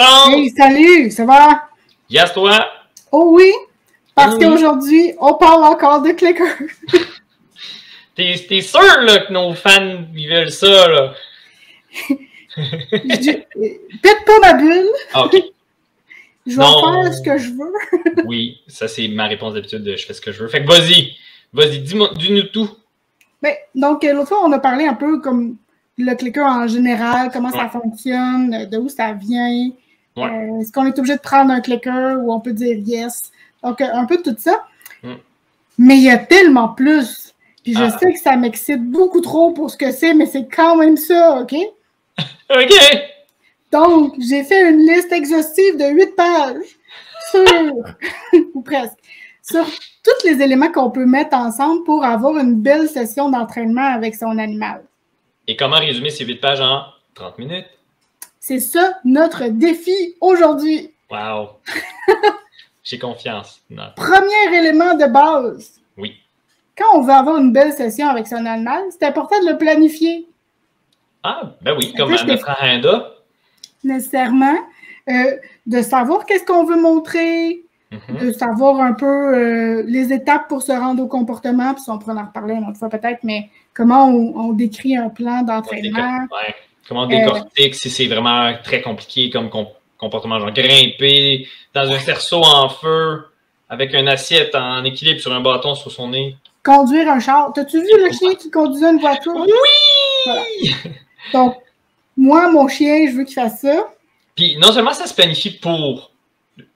France! Hey, salut, ça va? Yes, toi! Oh oui, parce Oui. qu'aujourd'hui, on parle encore de clicker. T'es sûr là, que nos fans ils veulent ça, là? Pète pas ma bulle. Ah, ok. Je vais faire ce que je veux. Oui, ça c'est ma réponse d'habitude de je fais ce que je veux. Fait que vas-y, dis-nous tout. Ben, donc, l'autre fois, on a parlé un peu comme le clicker en général, comment ça fonctionne, de où ça vient. Est-ce qu'on est obligé de prendre un clicker ou on peut dire yes? Donc, un peu tout ça. Mais il y a tellement plus. Puis je sais que ça m'excite beaucoup trop pour ce que c'est, mais c'est quand même ça, OK? OK! Donc, j'ai fait une liste exhaustive de 8 pages sur, ou presque, sur tous les éléments qu'on peut mettre ensemble pour avoir une belle session d'entraînement avec son animal. Et comment résumer ces 8 pages en 30 minutes? C'est ça notre défi aujourd'hui. Wow! J'ai confiance. Non. Premier élément de base. Oui. Quand on veut avoir une belle session avec son animal, c'est important de le planifier. Ah, ben oui, comme notre agenda. Nécessairement. De savoir qu'est-ce qu'on veut montrer, de savoir un peu les étapes pour se rendre au comportement, puis on pourra en reparler une autre fois peut-être, mais comment on décrit un plan d'entraînement. Ouais. Comment on décortique si c'est vraiment très compliqué comme comportement, genre grimper dans un cerceau en feu avec une assiette en équilibre sur un bâton sur son nez. Conduire un char. T'as-tu vu le chien qui conduisait une voiture? Oui! Voilà. Donc, moi, mon chien, je veux qu'il fasse ça. Puis non seulement ça se planifie pour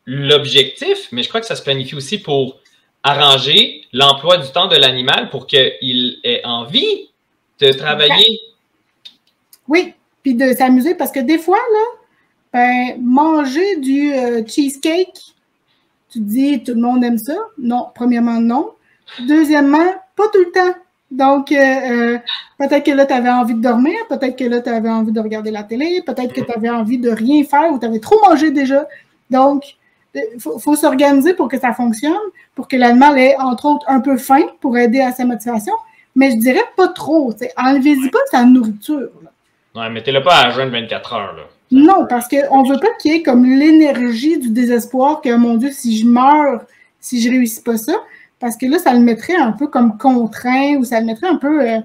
l'objectif, mais je crois que ça se planifie aussi pour arranger l'emploi du temps de l'animal pour qu'il ait envie de travailler. Oui, puis de s'amuser parce que des fois, là, ben, manger du cheesecake, tu te dis tout le monde aime ça. Non, premièrement, non. Deuxièmement, pas tout le temps. Donc, peut-être que là, tu avais envie de dormir, peut-être que là, tu avais envie de regarder la télé, peut-être que tu avais envie de rien faire ou tu avais trop mangé déjà. Donc, il faut s'organiser pour que ça fonctionne, pour que l'animal ait, entre autres, un peu faim pour aider à sa motivation, mais je dirais pas trop. Enlevez-y pas sa nourriture. Là. Ouais, mettez-le pas à jeûne 24 heures. Là. Non, parce qu'on ne veut pas qu'il y ait comme l'énergie du désespoir que, mon Dieu, si je meurs, si je réussis pas ça, parce que là, ça le mettrait un peu comme contraint ou ça le mettrait un peu... moi,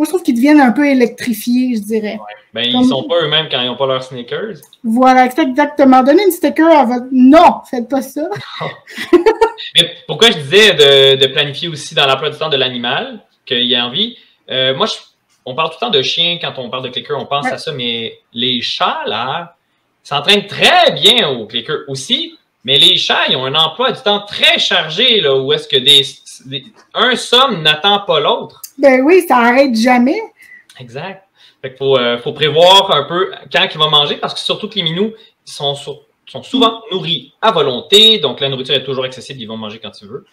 je trouve qu'ils deviennent un peu électrifiés, je dirais. Ouais. Ben, ils sont pas eux-mêmes quand ils n'ont pas leurs sneakers. Voilà, exactement. Donnez une sticker à votre... Non, faites pas ça. Mais pourquoi je disais de planifier aussi dans l'emploi du temps de l'animal, qu'il ait envie? Moi, on parle tout le temps de chiens quand on parle de clicker, on pense à ça, mais les chats, là, s'entraînent très bien au clicker aussi. Mais les chats, ils ont un emploi du temps très chargé, là, où est-ce que un somme n'attend pas l'autre. Ben oui, ça n'arrête jamais. Exact. Fait qu'il faut prévoir un peu quand il va manger, parce que surtout que les minous sont souvent nourris à volonté, donc la nourriture est toujours accessible, ils vont manger quand ils veulent.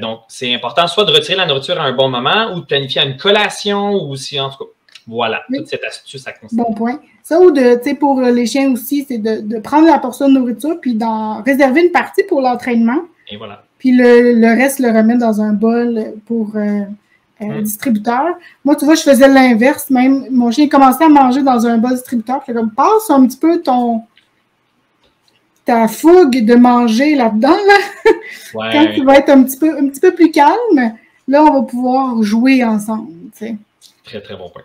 Donc, c'est important soit de retirer la nourriture à un bon moment ou de planifier une collation ou si, en tout cas, voilà, toute cette astuce à considérer. Bon point. Ça, ou pour les chiens aussi, c'est de prendre la portion de nourriture puis d'en réserver une partie pour l'entraînement. Et voilà. Puis le reste, le remettre dans un bol pour distributeur. Moi, tu vois, je faisais l'inverse. Même, mon chien commençait à manger dans un bol distributeur. Puis comme, passe un petit peu ta fougue de manger là-dedans. Là. Ouais. Quand tu vas être un petit peu plus calme, là, on va pouvoir jouer ensemble. T'sais. Très, très bon point.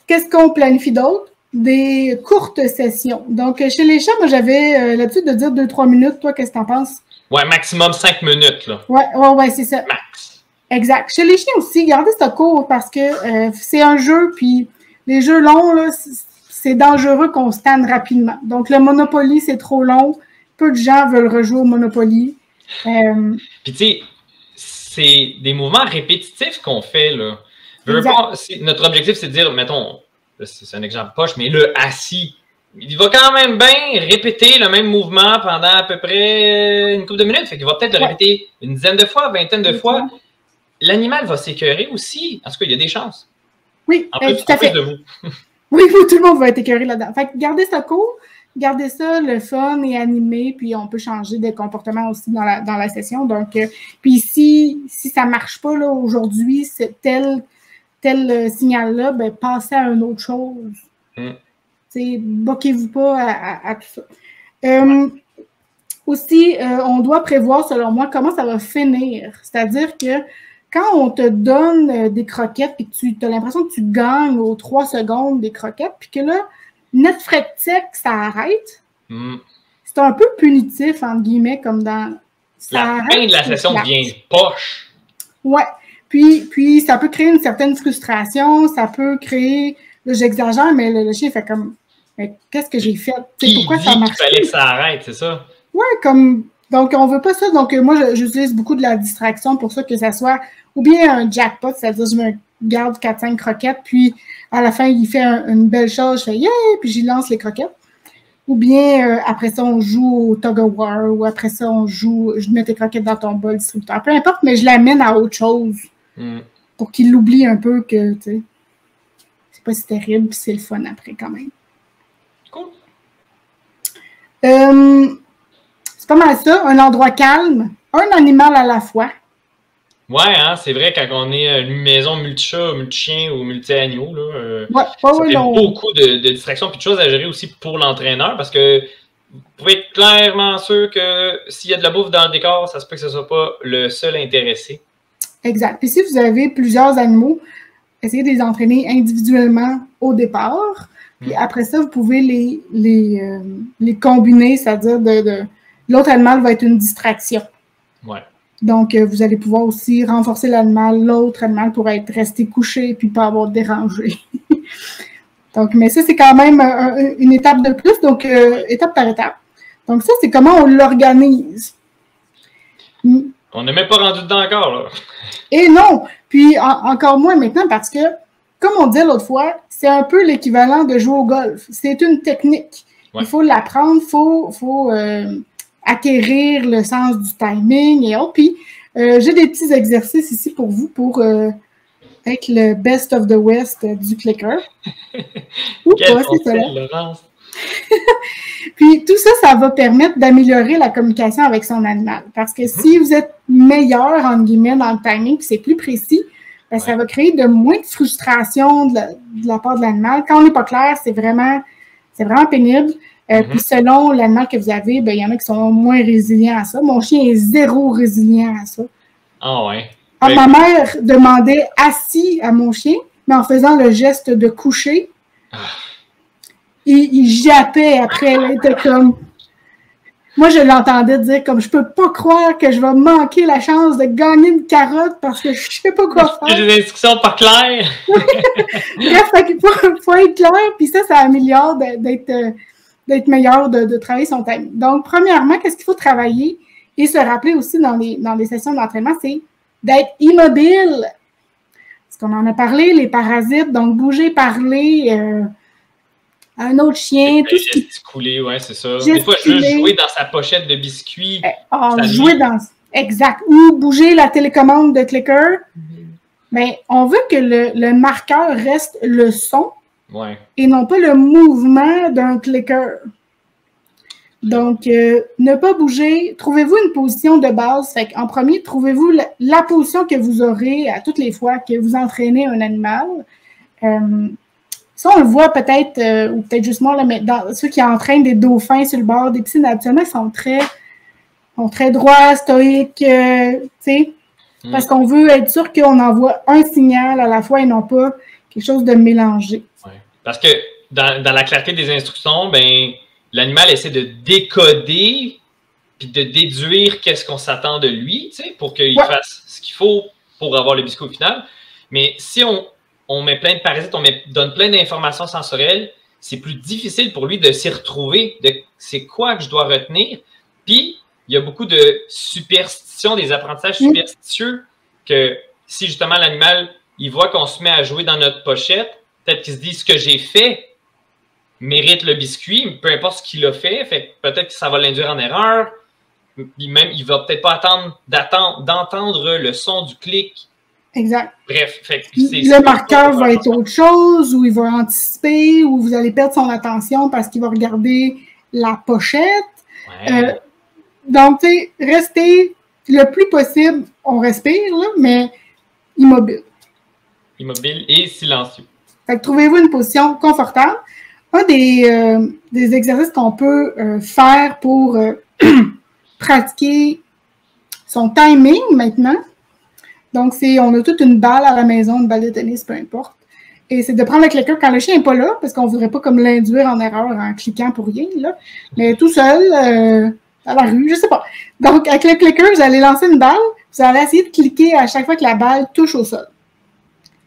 Qu'est-ce qu'on planifie d'autre? Des courtes sessions. Donc, chez les chats, moi, j'avais l'habitude de dire 2-3 minutes. Toi, qu'est-ce que t'en penses? Ouais, maximum 5 minutes, là. Ouais, c'est ça. Max. Exact. Chez les chiens aussi, gardez ça court parce que c'est un jeu, puis les jeux longs, là, c'est dangereux qu'on se tanne rapidement. Donc, le Monopoly, c'est trop long. Peu de gens veulent rejouer au Monopoly. Puis, tu sais, c'est des mouvements répétitifs qu'on fait, là. Notre objectif, c'est de dire, mettons, c'est un exemple poche, mais le assis, il va quand même bien répéter le même mouvement pendant à peu près une couple de minutes. Fait qu'il va peut-être le répéter une dizaine de fois, vingtaine de fois. L'animal va s'écœurer aussi. En tout cas, il y a des chances. Oui, tout à fait. De vous. Oui, tout le monde va être écœuré là-dedans. Fait que gardez ça court, gardez ça le fun et animé, puis on peut changer de comportement aussi dans la session. Donc, puis si ça ne marche pas là aujourd'hui, c'est tel signal-là, ben passez à une autre chose. Boquez-vous pas à tout ça. Aussi, on doit prévoir, selon moi, comment ça va finir. C'est-à-dire que quand on te donne des croquettes et que tu as l'impression que tu gagnes aux 3 secondes des croquettes, puis que là, net frais sec, ça arrête, c'est un peu punitif, entre guillemets, comme dans... La fin de la session devient poche. Ouais. Puis, ça peut créer une certaine frustration, ça peut créer... Là, j'exagère, mais le chien fait comme... Qu'est-ce que j'ai fait? Pourquoi ça marche? Il fallait que ça arrête, c'est ça? Oui, comme... Donc, on veut pas ça. Donc, moi, j'utilise beaucoup de la distraction pour ça, que ça soit ou bien un jackpot, c'est-à-dire je me garde 4-5 croquettes, puis à la fin, il fait une belle chose, je fais « yeah », puis j'y lance les croquettes. Ou bien, après ça, on joue au tug of war, ou après ça, on joue, je mets tes croquettes dans ton bol distributeur. Peu importe, mais je l'amène à autre chose pour qu'il l'oublie un peu que, tu sais, c'est pas si terrible, puis c'est le fun après quand même. Cool. C'est pas mal ça, un endroit calme, un animal à la fois. Ouais, hein, c'est vrai, quand on est une maison multi-chat, multi-chien ou multi-agneau, ça fait beaucoup de distractions et de choses à gérer aussi pour l'entraîneur parce que vous pouvez être clairement sûr que s'il y a de la bouffe dans le décor, ça se peut que ce ne soit pas le seul intéressé. Exact. Puis si vous avez plusieurs animaux, essayez de les entraîner individuellement au départ. Puis après ça, vous pouvez les combiner, c'est-à-dire l'autre animal va être une distraction. Ouais. Donc, vous allez pouvoir aussi renforcer l'animal, l'autre animal pour être resté couché puis pas avoir dérangé. Donc, mais ça, c'est quand même une étape de plus, donc étape par étape. Donc, ça, c'est comment on l'organise. On n'est même pas rendu dedans encore, là. Et non! Puis, encore moins maintenant, parce que, comme on disait l'autre fois, c'est un peu l'équivalent de jouer au golf. C'est une technique. Ouais. Il faut l'apprendre, il faut acquérir le sens du timing et autres. Puis, j'ai des petits exercices ici pour vous pour être le best of the West du clicker. Ou pas, c'est ça. Laurence. Puis, tout ça, ça va permettre d'améliorer la communication avec son animal. Parce que si vous êtes meilleur, entre guillemets, dans le timing, puis c'est plus précis, ben, ça va créer de moins de frustration de la part de l'animal. Quand on n'est pas clair, c'est vraiment pénible. Puis selon l'animal que vous avez, ben, il y en a qui sont moins résilients à ça. Mon chien est zéro résilient à ça. Ah ouais. Ma mère demandait assis à mon chien, mais en faisant le geste de coucher, il jappait après. Elle était comme... Moi, je l'entendais dire comme « Je peux pas croire que je vais manquer la chance de gagner une carotte parce que je sais pas quoi faire. » J'ai des instructions pas claires. Bref, il faut être clair, puis ça améliore d'être meilleur, de travailler son timing. Donc, premièrement, qu'est-ce qu'il faut travailler et se rappeler aussi dans les sessions d'entraînement, c'est d'être immobile. Parce qu'on en a parlé, les parasites, donc bouger, parler à un autre chien. Tout ce qui... Gesticuler, ouais, c'est ça. Des fois, juste jouer dans sa pochette de biscuits. Jouer dans... Exact. Ou bouger la télécommande de clicker. Mais on veut que le marqueur reste le son. Ouais. Et non pas le mouvement d'un clicker. Donc, ne pas bouger. Trouvez-vous une position de base. Fait en premier, trouvez-vous la position que vous aurez à toutes les fois que vous entraînez un animal. Ça, on le voit peut-être, ou peut-être juste moi, là, mais ceux qui entraînent des dauphins sur le bord des piscines, habituellement, sont très droits, stoïques, tu sais, parce qu'on veut être sûr qu'on envoie un signal à la fois et non pas quelque chose de mélangé. Ouais. Parce que dans la clarté des instructions, ben, l'animal essaie de décoder puis de déduire qu'est-ce qu'on s'attend de lui, tu sais, pour qu'il fasse ce qu'il faut pour avoir le biscuit au final. Mais si on met plein de parasites, donne plein d'informations sensorielles, c'est plus difficile pour lui de s'y retrouver, de c'est quoi que je dois retenir. Puis, il y a beaucoup de superstitions, des apprentissages superstitieux que si justement l'animal, il voit qu'on se met à jouer dans notre pochette, peut-être qu'il se dit ce que j'ai fait mérite le biscuit, peu importe ce qu'il a fait peut-être que ça va l'induire en erreur. Puis même, il va peut-être pas d'entendre le son du clic. Exact. Bref, le marqueur va être autre chose, ou il va anticiper, ou vous allez perdre son attention parce qu'il va regarder la pochette. Ouais. Donc, tu sais, restez le plus possible, on respire, là, mais immobile. Immobile et silencieux. Fait que trouvez-vous une position confortable. un des exercices qu'on peut faire pour pratiquer son timing maintenant. Donc, on a toute une balle à la maison, une balle de tennis, peu importe. Et c'est de prendre le clicker quand le chien n'est pas là, parce qu'on ne voudrait pas comme l'induire en erreur en cliquant pour rien, là. Mais tout seul, à la rue, je sais pas. Donc, avec le clicker, vous allez lancer une balle, vous allez essayer de cliquer à chaque fois que la balle touche au sol.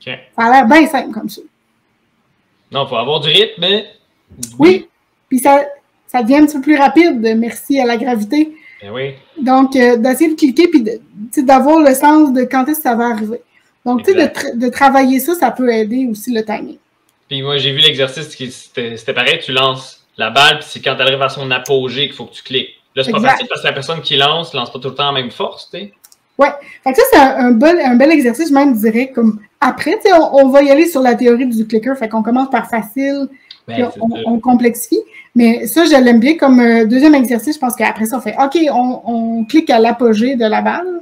Okay. Ça a l'air bien simple comme ça. Non, il faut avoir du rythme, mais... Oui, puis ça devient un petit peu plus rapide, merci à la gravité. Ben oui. Donc, d'essayer de cliquer, puis d'avoir le sens de quand est-ce que ça va arriver. Donc, tu sais, de travailler ça, ça peut aider aussi le timing. Puis moi, j'ai vu l'exercice qui c'était pareil, tu lances la balle, puis c'est quand tu arrives à son apogée qu'il faut que tu cliques. Là, c'est pas facile parce que la personne qui lance pas tout le temps en même force, tu sais. Oui. Fait que ça, c'est un bel exercice, même, je dirais, comme après, tu sais, on va y aller sur la théorie du clicker, fait qu'on commence par facile, puis on complexifie. Mais ça, je l'aime bien comme deuxième exercice. Je pense qu'après ça, on fait OK, on clique à l'apogée de la balle.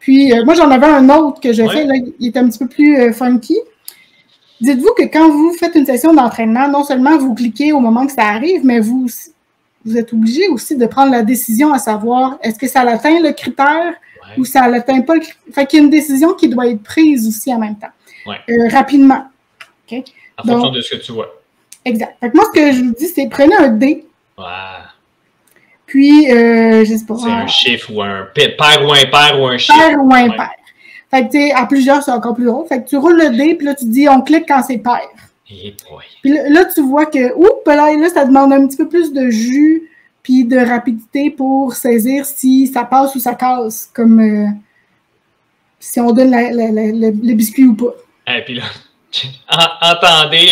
Puis, moi, j'en avais un autre que je fais, là, il est un petit peu plus funky. Dites-vous que quand vous faites une session d'entraînement, non seulement vous cliquez au moment que ça arrive, mais vous êtes obligé aussi de prendre la décision à savoir est-ce que ça atteint le critère ou ça n'atteint pas le critère. Fait qu'il y a une décision qui doit être prise aussi en même temps, rapidement. Okay? En fonction de ce que tu vois. Exact. Fait que moi, ce que je vous dis, c'est prenez un dé. Ouais. Puis, je sais pas. C'est un chiffre ou un pair ou impair ou un chiffre. Pair ou impair. Fait que, tu sais, à plusieurs, c'est encore plus drôle. Fait que tu roules le dé, puis là, tu dis, on clique quand c'est pair. Puis là, tu vois que, là, ça demande un petit peu plus de jus puis de rapidité pour saisir si ça passe ou ça casse, comme si on donne le biscuit ou pas. Et puis là, entendez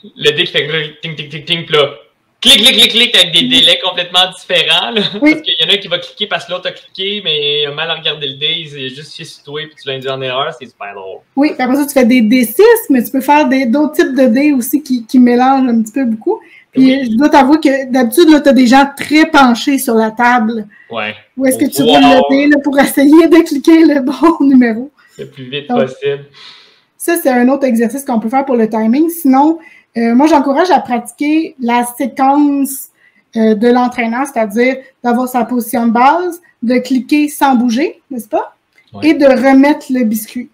le dé qui fait ting, ting, ting, ting, puis là, clic, avec des délais complètement différents. Là, parce qu'il y en a un qui va cliquer parce que l'autre a cliqué, mais il a mal à regarder le dé, il est juste situé, puis tu l'as induit en erreur, c'est super drôle. Oui, puis après ça, tu fais des D6, mais tu peux faire d'autres types de dés aussi qui mélangent un petit peu beaucoup. Puis je dois t'avouer que d'habitude, tu as des gens très penchés sur la table. Ouais. Où est-ce que tu roules le dé là, pour essayer de cliquer le bon numéro? Le plus vite possible. Ça, c'est un autre exercice qu'on peut faire pour le timing. Sinon, moi, j'encourage à pratiquer la séquence de l'entraîneur, c'est-à-dire d'avoir sa position de base, de cliquer sans bouger, n'est-ce pas? Et de remettre le biscuit.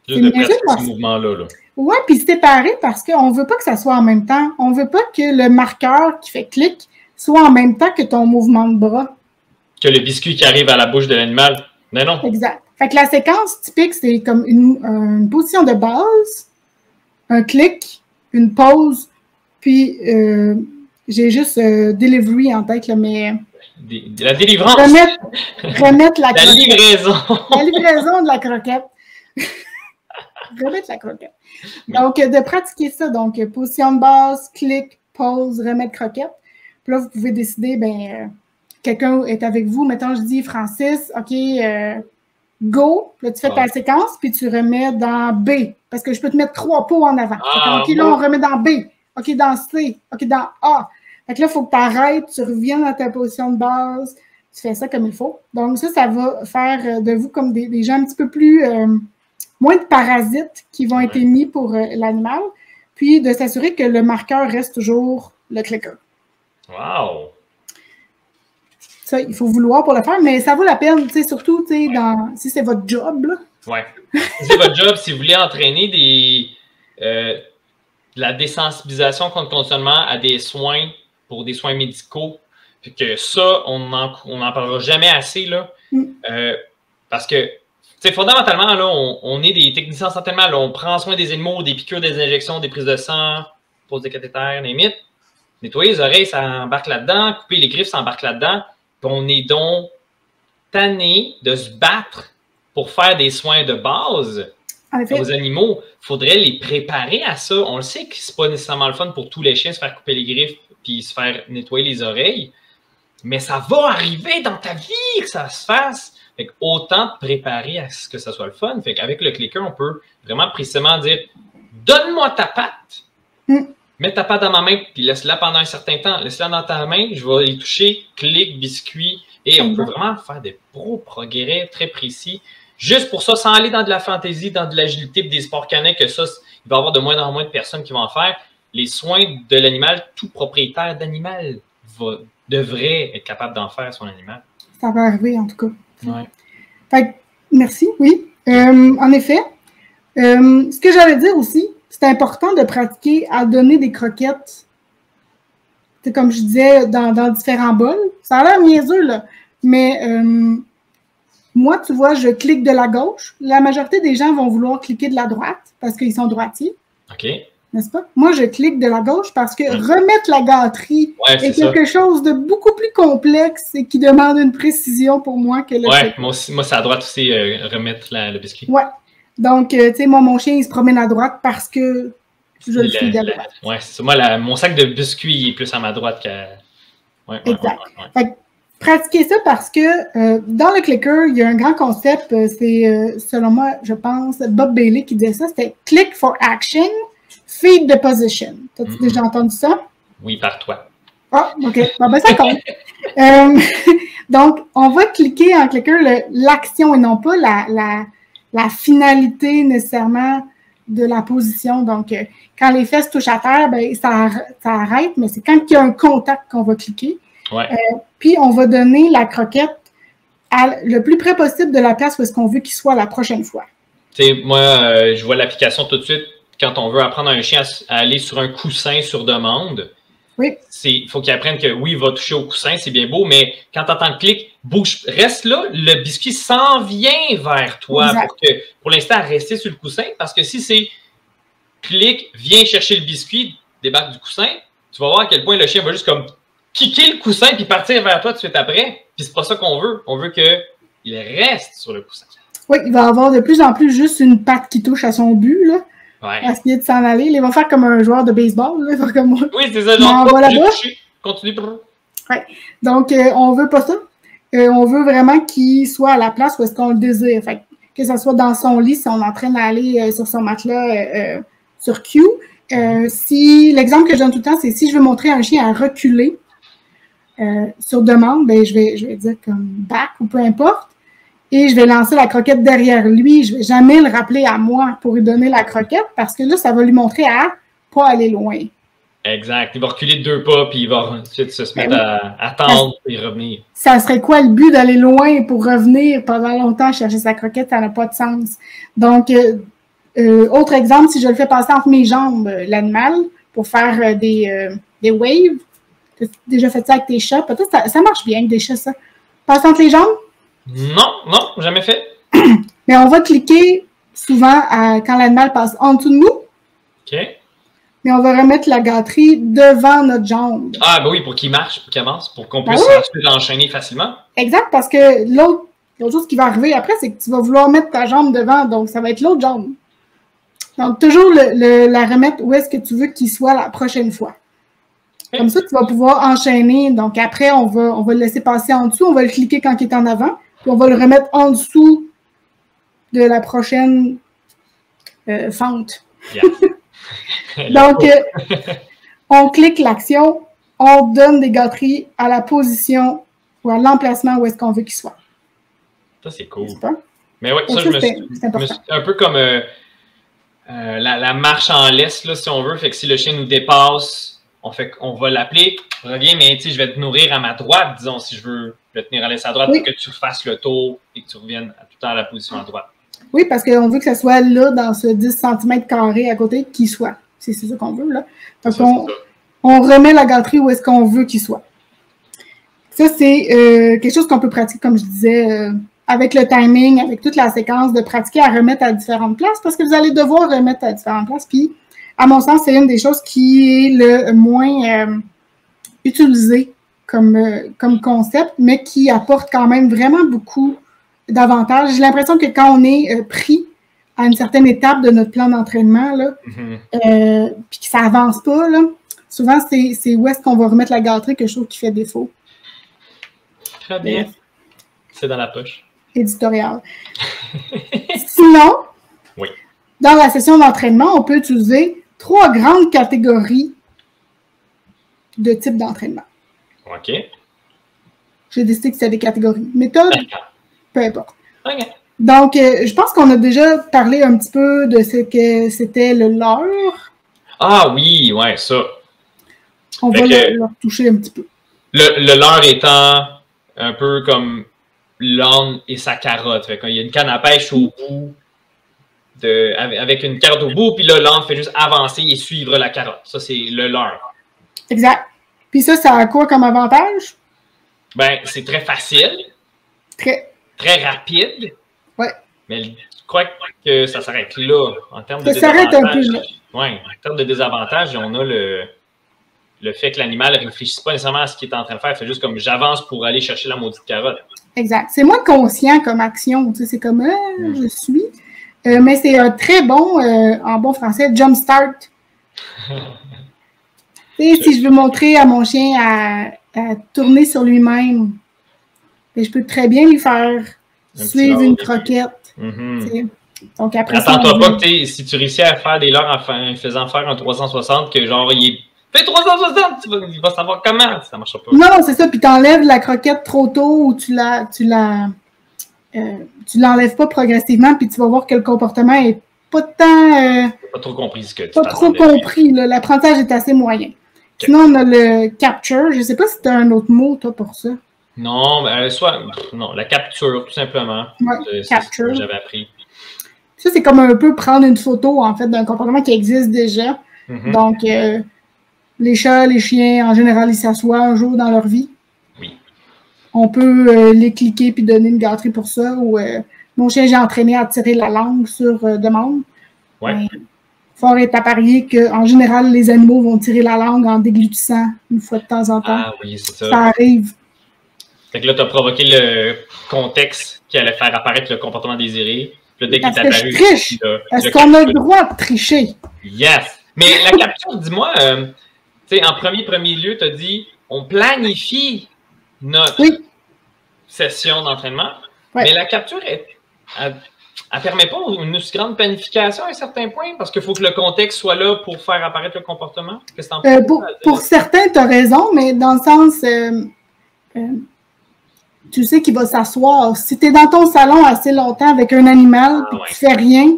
Juste de pratiquer ce mouvement-là. Oui, puis séparer parce qu'on ne veut pas que ça soit en même temps. On ne veut pas que le marqueur qui fait clic soit en même temps que ton mouvement de bras. Que le biscuit qui arrive à la bouche de l'animal. Mais non. Exact. Fait que la séquence typique, c'est comme une position de base, un clic, une pause, puis j'ai juste delivery en tête, là, mais... La délivrance! Remettre la croquette. La livraison! La livraison de la croquette. Remettre la croquette. Donc, de pratiquer ça. Donc, position de base, clic, pause, remettre croquette. Puis là, vous pouvez décider, quelqu'un est avec vous. Mettons, je dis, Francis, OK, go. Là, tu fais ta séquence, puis tu remets dans B. Parce que je peux te mettre 3 pots en avant. OK, là, on remet dans B. OK, dans C. OK, dans A. Fait que là, il faut que tu arrêtes, tu reviennes dans ta position de base. Tu fais ça comme il faut. Donc, ça va faire de vous comme des gens un petit peu plus... moins de parasites qui vont être émis pour l'animal, puis de s'assurer que le marqueur reste toujours le clicker. Wow! Ça, il faut vouloir pour le faire, mais ça vaut la peine, tu sais, surtout, tu sais, si c'est votre job, là. Ouais. Si c'est votre job, si vous voulez entraîner de la désensibilisation contre le conditionnement à des soins, pour des soins médicaux, puis que ça, on n'en parlera jamais assez, là, parce que c'est fondamentalement, là, on est des techniciens en santé animale. On prend soin des animaux, des piqûres, des injections, des prises de sang, pose des cathéters, limite. Nettoyer les oreilles, ça embarque là-dedans. Couper les griffes, ça embarque là-dedans. Puis on est donc tanné de se battre pour faire des soins de base aux animaux. Il faudrait les préparer à ça. On le sait que c'est pas nécessairement le fun pour tous les chiens se faire couper les griffes puis se faire nettoyer les oreilles. Mais ça va arriver dans ta vie que ça se fasse. Fait que autant te préparer à ce que ça soit le fun. Fait qu'avec le clicker, on peut vraiment précisément dire « Donne-moi ta patte! Mets ta patte dans ma main, puis laisse-la pendant un certain temps. Laisse-la dans ta main, je vais y toucher, clic, biscuit. » Et on peut vraiment faire des progrès très précis. Juste pour ça, sans aller dans de la fantaisie, dans de l'agilité, des sports canins, que ça, il va y avoir de moins en moins de personnes qui vont en faire. les soins de l'animal, tout propriétaire d'animal devrait être capable d'en faire à son animal. Ça va arriver, en tout cas. Ouais. Fait que, merci, oui. En effet, ce que j'allais dire aussi, c'est important de pratiquer à donner des croquettes, comme je disais, dans différents bols. Ça a l'air niaiseux, là, mais moi, tu vois, je clique de la gauche. La majorité des gens vont vouloir cliquer de la droite parce qu'ils sont droitiers. OK. N'est-ce pas? Moi, je clique de la gauche parce que remettre la gâterie est quelque chose de beaucoup plus complexe et qui demande une précision pour moi que le moi, c'est à droite aussi, remettre le biscuit. Ouais. Donc, tu sais, moi, mon chien, il se promène à droite parce que je le suis à droite. Ouais, c'est ça. Moi, mon sac de biscuits est plus à ma droite que... Ouais, exact. Fait que, pratiquez ça parce que dans le clicker, il y a un grand concept, c'est, selon moi, je pense, Bob Bailey qui disait ça, c'était « click for action ». Feed the position. T'as-tu déjà entendu ça? Oui, par toi. Ah, OK. Bon, ben, ça compte. Donc, on va cliquer en clicker l'action et non pas la finalité nécessairement de la position. Donc, quand les fesses touchent à terre, ben, ça arrête, mais c'est quand il y a un contact qu'on va cliquer. Ouais. Puis, on va donner la croquette le plus près possible de la place où est-ce qu'on veut qu'il soit la prochaine fois. Tu sais, moi, je vois l'application tout de suite. Quand on veut apprendre à un chien à aller sur un coussin sur demande, il faut qu'il apprenne que oui, il va toucher au coussin, c'est bien beau, mais quand tu entends le clic, bouge, reste là, le biscuit s'en vient vers toi pour l'instant, rester sur le coussin, parce que si c'est clic, viens chercher le biscuit, débarque du coussin, tu vas voir à quel point le chien va juste comme kicker le coussin puis partir vers toi tout de suite après. Puis c'est pas ça qu'on veut. On veut qu'il reste sur le coussin. Oui, il va avoir de plus en plus juste une patte qui touche à son but, là. Ouais. Essayer de s'en aller. Il va faire comme un joueur de baseball. Là. Il va faire comme moi. Oui, c'est ça. Genre, continue. Ouais. Donc, on veut pas ça. On veut vraiment qu'il soit à la place où est-ce qu'on le désire. Fait que ce soit dans son lit, si on entraîne à aller sur son matelas sur Q. Si l'exemple que je donne tout le temps, c'est si je veux montrer à un chien à reculer sur demande, ben, je vais dire comme back ou peu importe. Et je vais lancer la croquette derrière lui. Je ne vais jamais le rappeler à moi pour lui donner la croquette parce que là, ça va lui montrer à pas aller loin. Exact. Il va reculer de 2 pas puis il va ensuite se mettre à attendre et revenir. Ça serait quoi le but d'aller loin pour revenir pendant longtemps chercher sa croquette? Ça n'a pas de sens. Donc, autre exemple, si je le fais passer entre mes jambes, l'animal, pour faire des waves. Tu as déjà fait ça avec tes chats? Peut-être ça marche bien avec des chats, ça. Passer entre les jambes? Non, jamais fait. Mais on va cliquer souvent quand l'animal passe en dessous de nous. OK. Mais on va remettre la gâterie devant notre jambe. Ah, ben oui, pour qu'il marche, pour qu'il avance, pour qu'on puisse ensuite l'enchaîner facilement. Exact, parce que l'autre chose qui va arriver après, c'est que tu vas vouloir mettre ta jambe devant, donc ça va être l'autre jambe. Donc, toujours la remettre où est-ce que tu veux qu'il soit la prochaine fois. Comme ça, tu vas pouvoir enchaîner. Donc, après, on va le laisser passer en dessous. On va le cliquer quand il est en avant. Puis, on va le remettre en dessous de la prochaine fente. Yeah. Donc, on clique l'action. On donne des gâteries à la position ou à l'emplacement où est-ce qu'on veut qu'il soit. Ça, c'est cool. C'est pas? Mais oui, ça, je me suis un peu comme la marche en laisse, là, si on veut. Fait que si le chien nous dépasse, on va l'appeler, reviens, mais je vais te nourrir à ma droite, disons, si je veux le tenir à l'aise à droite pour que tu fasses le tour et que tu reviennes tout le temps à la position à droite. Oui, parce qu'on veut que ça soit là, dans ce 10 cm² à côté, qu'il soit. C'est ça qu'on veut, là. Donc, on remet la gâterie où est-ce qu'on veut qu'il soit. Ça, c'est quelque chose qu'on peut pratiquer, comme je disais, avec le timing, avec toute la séquence, de pratiquer à remettre à différentes places, parce que vous allez devoir remettre à différentes places, puis à mon sens, c'est une des choses qui est le moins utilisé comme concept, mais qui apporte quand même vraiment beaucoup d'avantages. J'ai l'impression que quand on est pris à une certaine étape de notre plan d'entraînement, là, puis que ça avance pas, là, souvent, c'est où est-ce qu'on va remettre la gâterie que je trouve qui fait défaut. Très bien. C'est dans la poche. Éditorial. Sinon, dans la session d'entraînement, on peut utiliser 3 grandes catégories de types d'entraînement. OK. J'ai décidé que c'était des catégories. Méthode, peu importe. OK. Donc, je pense qu'on a déjà parlé un petit peu de ce que c'était le leurre. Ah oui, ouais, ça. On va leur toucher un petit peu. Le leurre étant un peu comme l'âne et sa carotte. Fait qu'il y a une canne à pêche au bout, avec une carotte au bout, puis là, l'âne fait juste avancer et suivre la carotte. Ça, c'est le leurre. Exact. Puis ça a quoi comme avantage? Ben, c'est très facile. Très rapide. Ouais. Mais je crois que ça s'arrête là. En termes de s'arrête un peu là. Oui, en termes de désavantage, on a le fait que l'animal ne réfléchisse pas nécessairement à ce qu'il est en train de faire. Il fait juste comme j'avance pour aller chercher la maudite carotte. Exact. C'est moins conscient comme action. Tu sais, c'est comme je suis. Mais c'est un très bon, en bon français, jump start. Si je veux montrer à mon chien à tourner sur lui-même, je peux très bien lui faire suivre une croquette. Donc après attends-toi pas que si tu réussis à faire des leurres en faisant faire un 360, que genre il est fait 360, il va savoir comment, ça marchera pas. Non, c'est ça, puis t'enlèves la croquette trop tôt ou tu l'enlèves pas progressivement, puis tu vas voir que le comportement est pas tant... pas trop compris ce que tu Pas trop compris, l'apprentissage est assez moyen. Okay. Sinon, on a le capture. Je sais pas si tu as un autre mot, toi, pour ça. Non, non, la capture, tout simplement. Ouais, capture. C'est ce que j'avais appris. Ça, c'est comme un peu prendre une photo, en fait, d'un comportement qui existe déjà. Donc, les chats, les chiens, en général, ils s'assoient un jour dans leur vie. Oui. On peut les cliquer puis donner une gâterie pour ça. Ou mon chien, j'ai entraîné à tirer la langue sur demande. Ouais. Fort est à parier qu'en général, les animaux vont tirer la langue en déglutissant une fois de temps en temps. Ah oui, c'est ça. Ça arrive. Fait que là, tu as provoqué le contexte qui allait faire apparaître le comportement désiré. Là, dès qu'il est apparu, je triche. Est-ce qu'on a le droit de tricher? Yes! Mais la capture, dis-moi, tu sais, en premier lieu, tu as dit on planifie notre session d'entraînement. Ouais. Mais la capture, elle ne permet pas une aussi grande planification à un certain point parce qu'il faut que le contexte soit là pour faire apparaître le comportement. Qu'est-ce que t'en penses? Pour certains, tu as raison, mais dans le sens, tu sais qu'il va s'asseoir. Si tu es dans ton salon assez longtemps avec un animal et que tu fais rien,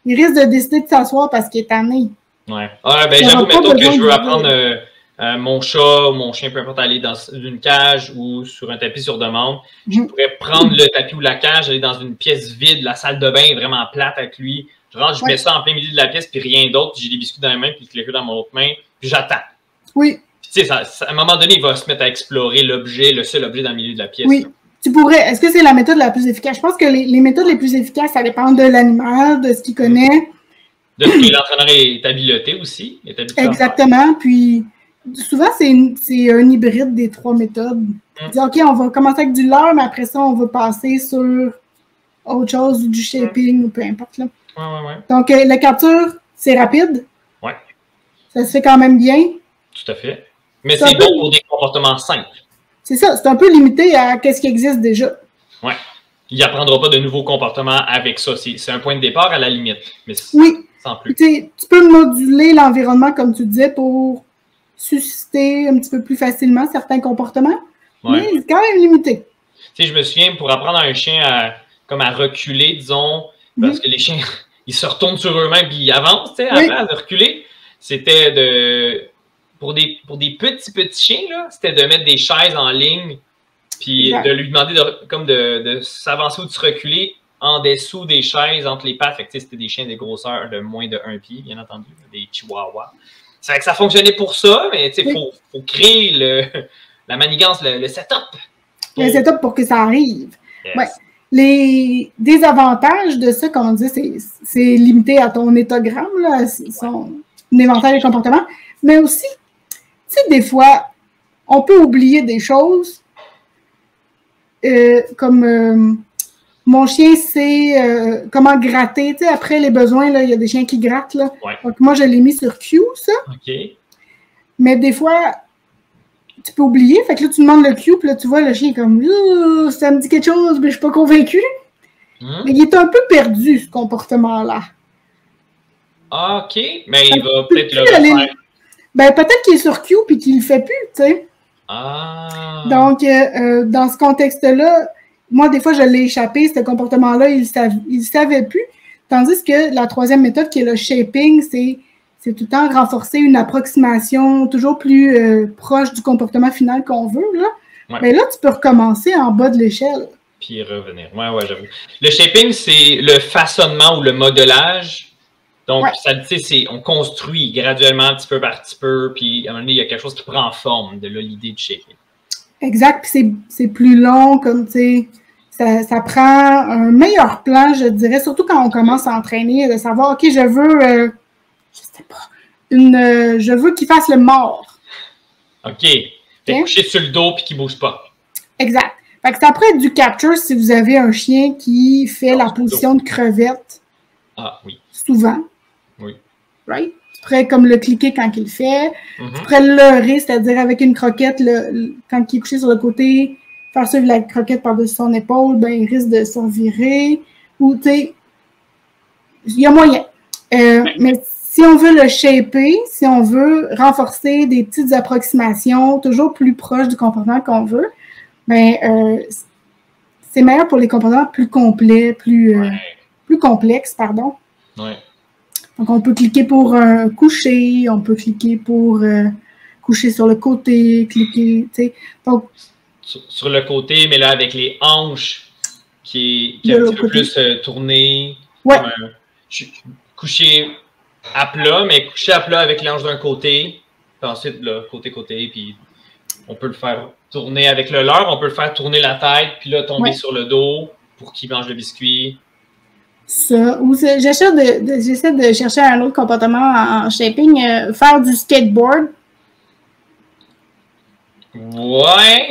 il risque de décider de s'asseoir parce qu'il est tanné. Ouais. Ben, j'avoue, mettons que je veux apprendre mon chat ou mon chien, peu importe, aller dans une cage ou sur un tapis sur demande. Je pourrais prendre le tapis ou la cage, aller dans une pièce vide, la salle de bain est vraiment plate avec lui. Je rentre, je mets ça en plein milieu de la pièce, puis rien d'autre, puis j'ai des biscuits dans la main, puis je les dans mon autre main, puis j'attends. Oui. Puis tu sais, à un moment donné, il va se mettre à explorer l'objet, le seul objet dans le milieu de la pièce. Oui. Là. Tu pourrais. Est-ce que c'est la méthode la plus efficace? Je pense que les méthodes les plus efficaces, ça dépend de l'animal, de ce qu'il connaît. De ce que l'entraîneur est habilité aussi. Exactement. Puis souvent, c'est un hybride des trois méthodes. Dis, OK, on va commencer avec du leurre, mais après ça, on va passer sur autre chose, ou du shaping, ou peu importe. Là. Ouais. Donc, la capture, c'est rapide. Ouais. Ça se fait quand même bien. Tout à fait. Mais c'est bon pour des comportements simples. C'est ça. C'est un peu limité à ce qui existe déjà. Ouais. Il n'apprendra pas de nouveaux comportements avec ça. C'est un point de départ à la limite. Mais oui. Sans plus. Tu peux moduler l'environnement, comme tu disais, pour susciter un petit peu plus facilement certains comportements, mais c'est quand même limité. Tu sais, je me souviens, pour apprendre à un chien à reculer, disons, parce que les chiens, ils se retournent sur eux-mêmes et ils avancent, tu sais, à la place de reculer, c'était pour des petits chiens, là, c'était de mettre des chaises en ligne puis de lui demander de s'avancer ou de se reculer en dessous des chaises, entre les pattes. Fait que c'était des chiens de grosseur de moins de 1 pied, bien entendu, des chihuahuas. C'est vrai que ça fonctionnait pour ça, mais il faut créer la manigance, le setup. Le setup pour que ça arrive. Yes. Ouais. Les désavantages de ça, comme on dit, c'est limité à ton étogramme, là, son éventail de comportements. Mais aussi, tu sais, des fois, on peut oublier des choses comme... mon chien sait comment gratter. Tu sais, après les besoins, il y a des chiens qui grattent. Là. Ouais. Donc, moi, je l'ai mis sur Q, ça. OK. Mais des fois, tu peux oublier. Fait que là, tu demandes le Q, puis là, tu vois, le chien est comme « ça me dit quelque chose, mais je suis pas convaincu. » Mais il est un peu perdu, ce comportement-là. OK. Mais il va peut-être le refaire. Ben, peut-être qu'il est sur Q, puis qu'il le fait plus, tu sais. Ah. Donc, dans ce contexte-là, moi, des fois, je l'ai échappé, ce comportement-là, il ne savait plus. Tandis que la troisième méthode, qui est le shaping, c'est tout le temps renforcer une approximation toujours plus proche du comportement final qu'on veut, là. Ouais. Mais là, tu peux recommencer en bas de l'échelle. Puis revenir. Ouais, j'avoue. Le shaping, c'est le façonnement ou le modelage. Donc, ça, on construit graduellement, petit peu par petit peu, puis à un moment donné, il y a quelque chose qui prend forme. De là, l'idée de shaping. Exact, puis c'est plus long, comme, tu sais, ça prend un meilleur plan, je dirais, surtout quand on commence à entraîner, de savoir, OK, je veux, je sais pas, je veux qu'il fasse le mort. OK. Fait coucher sur le dos puis qu'il bouge pas. Exact. Fait que ça pourrait être du capture si vous avez un chien qui fait la position de crevette. Ah, oui. Souvent. Oui. Right? Tu pourrais comme le cliquer quand il le fait. Tu pourrais le leurrer, c'est-à-dire avec une croquette, quand il est couché sur le côté, faire suivre la croquette par-dessus son épaule, ben il risque de s'en virer. Ou, tu sais, il y a moyen. Mais si on veut le shaper, si on veut renforcer des petites approximations toujours plus proches du comportement qu'on veut, ben, c'est meilleur pour les comportements plus complets, plus complexes, pardon. Ouais. Donc, on peut cliquer pour coucher, on peut cliquer pour coucher sur le côté, cliquer, tu sais. Donc, sur le côté, mais là, avec les hanches qui est un petit peu plus tournées. Ouais. Coucher à plat, mais coucher à plat avec les hanches d'un côté, puis ensuite, là, côté-côté, puis on peut le faire tourner avec le leurre, on peut le faire tourner la tête, puis là, tomber sur le dos pour qu'il mange le biscuit. Ça, ou j'essaie de chercher un autre comportement en shaping, faire du skateboard. Ouais,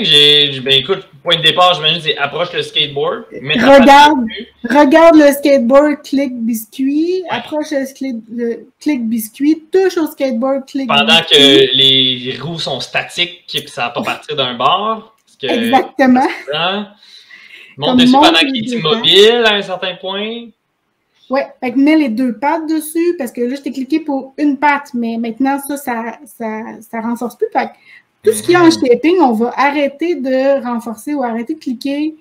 ben écoute, point de départ, j'imagine, c'est approche le skateboard. Regarde le skateboard, clique biscuit, approche le clique biscuit, touche au skateboard, clique pendant biscuit. Que les roues sont statiques et que ça va pas partir d'un bord. Exactement. Monte dessus pendant qu'il est immobile à un certain point. Ouais, fait que mets les deux pattes dessus, parce que là, je t'ai cliqué pour une patte, mais maintenant, ça renforce plus. Fait que tout ce qui est en shaping, on va arrêter de renforcer ou arrêter de cliquer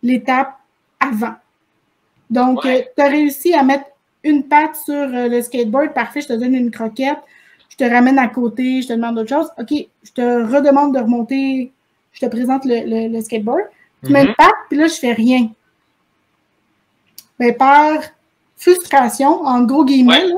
l'étape avant. Donc, tu as réussi à mettre une patte sur le skateboard. Parfait, je te donne une croquette. Je te ramène à côté, je te demande autre chose. OK, je te redemande de remonter. Je te présente le skateboard. Tu mets une patte, puis là, je fais rien. Mais par frustration, en gros guillemets, là.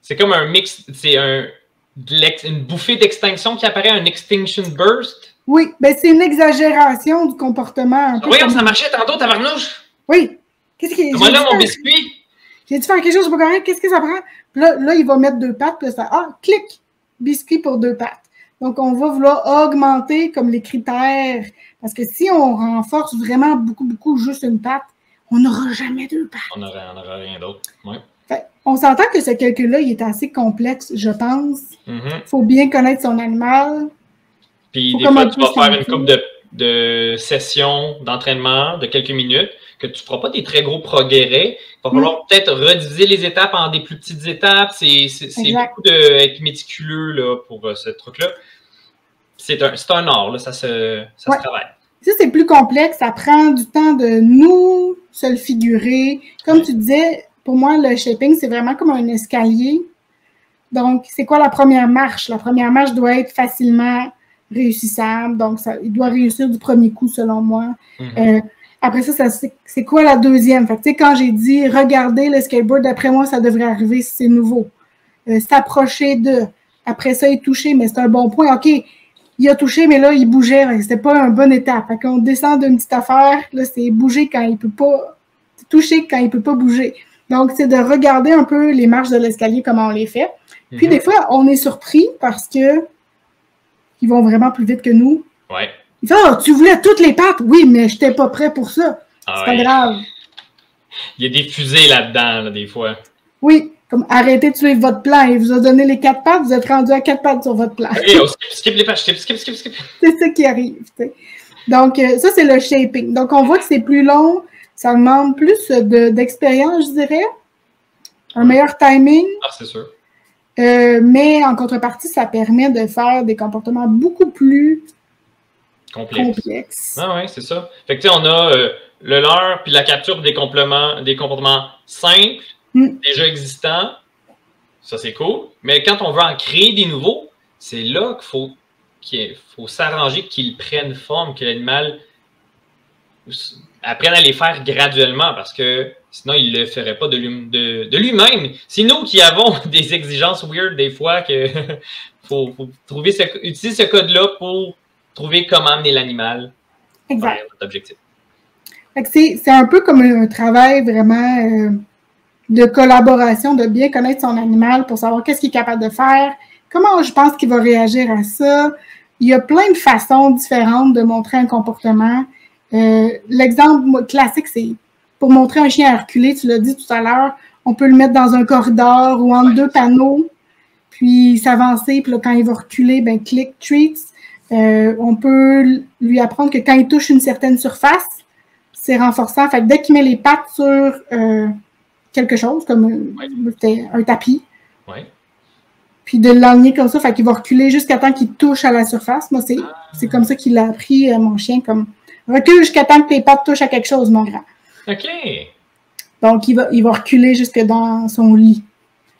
C'est comme un mix, c'est une bouffée d'extinction qui apparaît, un extinction burst. Oui, ben c'est une exagération du comportement. Voyons, ça marchait tantôt, tabarnouche. Oui. Qu'est-ce qui est. Comment là, mon biscuit? J'ai dû faire quelque chose de pas correct. Qu'est-ce que ça prend? Puis là, il va mettre deux pattes. Puis là, ça. Ah, clic. Biscuit pour deux pattes. Donc, on va vouloir augmenter comme les critères. Parce que si on renforce vraiment beaucoup juste une patte, on n'aura jamais deux pattes. On n'aura rien d'autre. Ouais. On s'entend que ce calcul-là, il est assez complexe, je pense. Il faut bien connaître son animal. Puis des fois, tu vas faire une couple de sessions d'entraînement de quelques minutes, que tu ne feras pas des très gros progrès. Il va falloir peut-être rediviser les étapes en des plus petites étapes. C'est beaucoup d'être méticuleux là, pour ce truc-là. C'est un art, là, ça se travaille. Ça, c'est plus complexe. Ça prend du temps de nous se le figurer. Comme tu disais, pour moi, le shaping, c'est vraiment comme un escalier. Donc, c'est quoi la première marche? La première marche doit être facilement réussissable. Donc, il doit réussir du premier coup, selon moi. Après ça, c'est quoi la deuxième? Fait que, tu sais, quand j'ai dit regarder le skateboard, d'après moi, ça devrait arriver si c'est nouveau. S'approcher de. Après ça, il touché, mais c'est un bon point. OK, il a touché, mais là, il bougeait. C'était pas une bonne étape. Fait qu'on descend d'une petite affaire. Là, c'est bouger quand il peut pas. C'est toucher quand il peut pas bouger. Donc, c'est de regarder un peu les marches de l'escalier, comment on les fait. Puis, des fois, on est surpris parce que ils vont vraiment plus vite que nous. Ouais. Ils font, oh, tu voulais toutes les pattes? Oui, mais je n'étais pas prêt pour ça. C'est pas grave. Il y a des fusées là-dedans, là, des fois. Oui, comme arrêtez de suivre votre plan. Il vous a donné les 4 pattes, vous êtes rendu à 4 pattes sur votre plan. OK, on skip les pattes, skip. C'est ça qui arrive. T'sais. Donc, ça, c'est le shaping. Donc, on voit que c'est plus long. Ça demande plus d'expérience, je dirais. Un meilleur timing. Ah, c'est sûr. Mais en contrepartie, ça permet de faire des comportements beaucoup plus complexes. Ah oui, c'est ça. Fait que tu sais, on a le leurre puis la capture des comportements simples, déjà existants, Ça, c'est cool. Mais quand on veut en créer des nouveaux, c'est là qu'il faut s'arranger qu'ils prennent forme, que l'animal apprenne à les faire graduellement parce que sinon, il ne le ferait pas de lui-même. C'est nous qui avons des exigences weird des fois que faut utiliser ce code-là pour trouver comment amener l'animal vers notre objectif. C'est un peu comme un travail vraiment de collaboration, de bien connaître son animal pour savoir qu'est-ce qu'il est capable de faire, comment je pense qu'il va réagir à ça. Il y a plein de façons différentes de montrer un comportement. L'exemple classique, c'est pour montrer un chien à reculer, tu l'as dit tout à l'heure, on peut le mettre dans un corridor ou entre deux panneaux, puis s'avancer, puis là, quand il va reculer, ben click treats. On peut lui apprendre que quand il touche une certaine surface, c'est renforçant. Fait que dès qu'il met les pattes sur quelque chose, comme un tapis, puis de l'aligner comme ça, fait qu'il va reculer jusqu'à temps qu'il touche à la surface. Moi, c'est comme ça qu'il a appris, mon chien, comme recule jusqu'à temps que tes pattes touchent à quelque chose, mon grand. OK. Donc, il va reculer jusque dans son lit.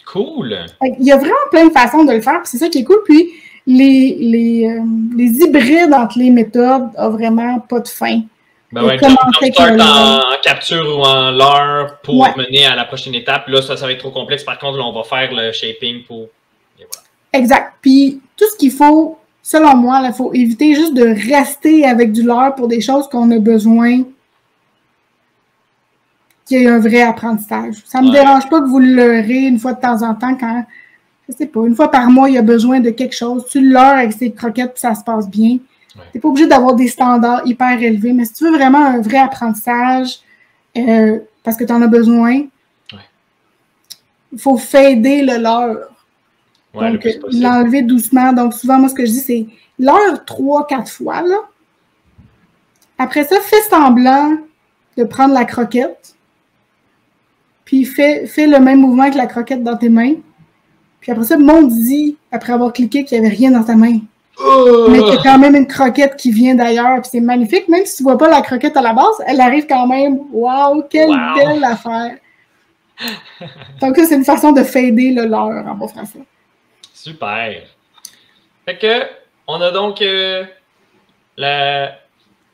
Cool. Il y a vraiment plein de façons de le faire, puis c'est ça qui est cool. Puis, les hybrides entre les méthodes n'ont vraiment pas de fin. Ben ouais, start en capture ou en leurre pour mener à la prochaine étape. Là, ça va être trop complexe. Par contre, là, on va faire le shaping pour... Et voilà. Exact. Puis, tout ce qu'il faut, selon moi, il faut éviter juste de rester avec du leurre pour des choses qu'on a besoin qu'il y ait un vrai apprentissage. Ça ne me dérange pas que vous le leurrez une fois de temps en temps quand, je sais pas, une fois par mois, il y a besoin de quelque chose. Tu le leurres avec ses croquettes puis ça se passe bien. Tu n'es pas obligé d'avoir des standards hyper élevés, mais si tu veux vraiment un vrai apprentissage, parce que tu en as besoin, il faut fader le leurre. Donc, l'enlever doucement. Donc, souvent, moi, ce que je dis, c'est leurre 3-4 fois. Là. Après ça, fais semblant de prendre la croquette, puis fais le même mouvement avec la croquette dans tes mains. Puis après ça, montre-y, après avoir cliqué, qu'il n'y avait rien dans ta main. Mais qu'il y a quand même une croquette qui vient d'ailleurs, puis c'est magnifique. Même si tu ne vois pas la croquette à la base, elle arrive quand même. Wow, quelle belle affaire! Donc ça, c'est une façon de fader le leurre en bon français. Super! Fait que, on a donc la...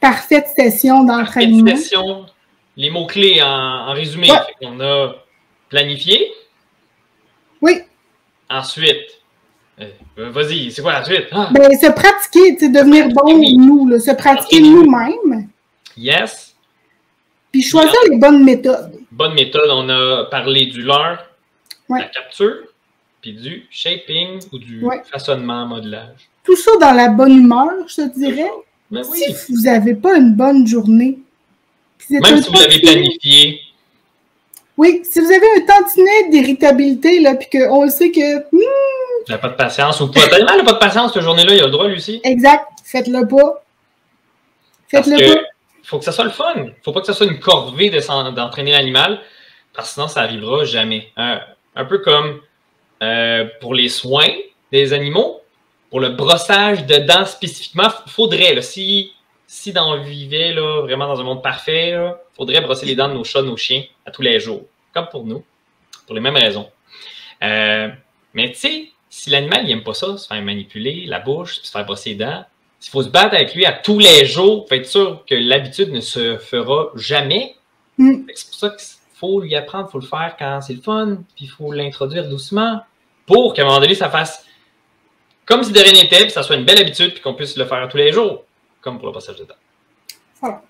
Parfaite session d'entraînement. Parfaite session, les mots-clés en résumé. Fait qu'on a planifié. Oui. Ensuite... vas-y, c'est quoi la suite? Ben, se pratiquer, devenir bon nous, là, se pratiquer nous-mêmes. Yes. Puis choisir les bonnes méthodes. Bonne méthode, on a parlé du leurre, de la capture, puis du shaping ou du façonnement, modelage. Tout ça dans la bonne humeur, je te dirais. Ben oui. Si vous n'avez pas une bonne journée. Même si vous l'avez planifié. Oui, si vous avez un tantinet d'irritabilité, là, puis qu'on le sait que... Il n'a pas de patience, ou pas tellement, il n'a pas de patience, cette journée-là, il a le droit, lui aussi. Exact, faites-le pas. Faites-le pas. Il faut que ça soit le fun. Il ne faut pas que ça soit une corvée d'entraîner l'animal, parce que sinon, ça n'arrivera jamais. Un peu comme pour les soins des animaux, pour le brossage de dents spécifiquement, il faudrait, là, si on vivait là, vraiment dans un monde parfait, il faudrait brosser les dents de nos chats, de nos chiens à tous les jours, comme pour nous, pour les mêmes raisons. Mais tu sais, si l'animal n'aime pas ça, se faire manipuler la bouche, se faire brosser les dents, s'il faut se battre avec lui à tous les jours pour être sûr que l'habitude ne se fera jamais, c'est pour ça qu'il faut lui apprendre, il faut le faire quand c'est le fun, puis il faut l'introduire doucement pour qu'à un moment donné, ça fasse comme si de rien n'était, puis ça soit une belle habitude, puis qu'on puisse le faire tous les jours, comme pour le passage de dents. Voilà.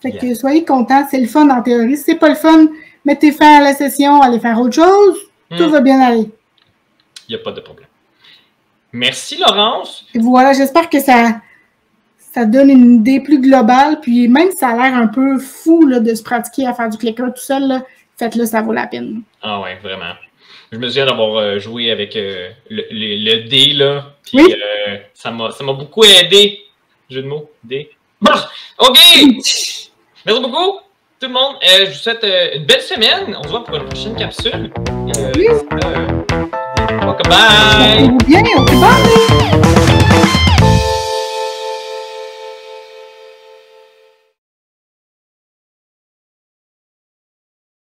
Fait que soyez contents, c'est le fun en théorie. Si c'est pas le fun, mettez fin à la session, allez faire autre chose, tout va bien aller. Il n'y a pas de problème. Merci, Laurence. Et voilà, j'espère que ça donne une idée plus globale. Puis même si ça a l'air un peu fou là, de se pratiquer à faire du clicker tout seul, faites-le, ça vaut la peine. Ah ouais, vraiment. Je me souviens d'avoir joué avec le dé, là. Puis ça m'a beaucoup aidé. Jeu de mots, dé. Bon, OK! Merci beaucoup, tout le monde. Je vous souhaite une belle semaine. On se voit pour une prochaine capsule. Bye! Bien, bye!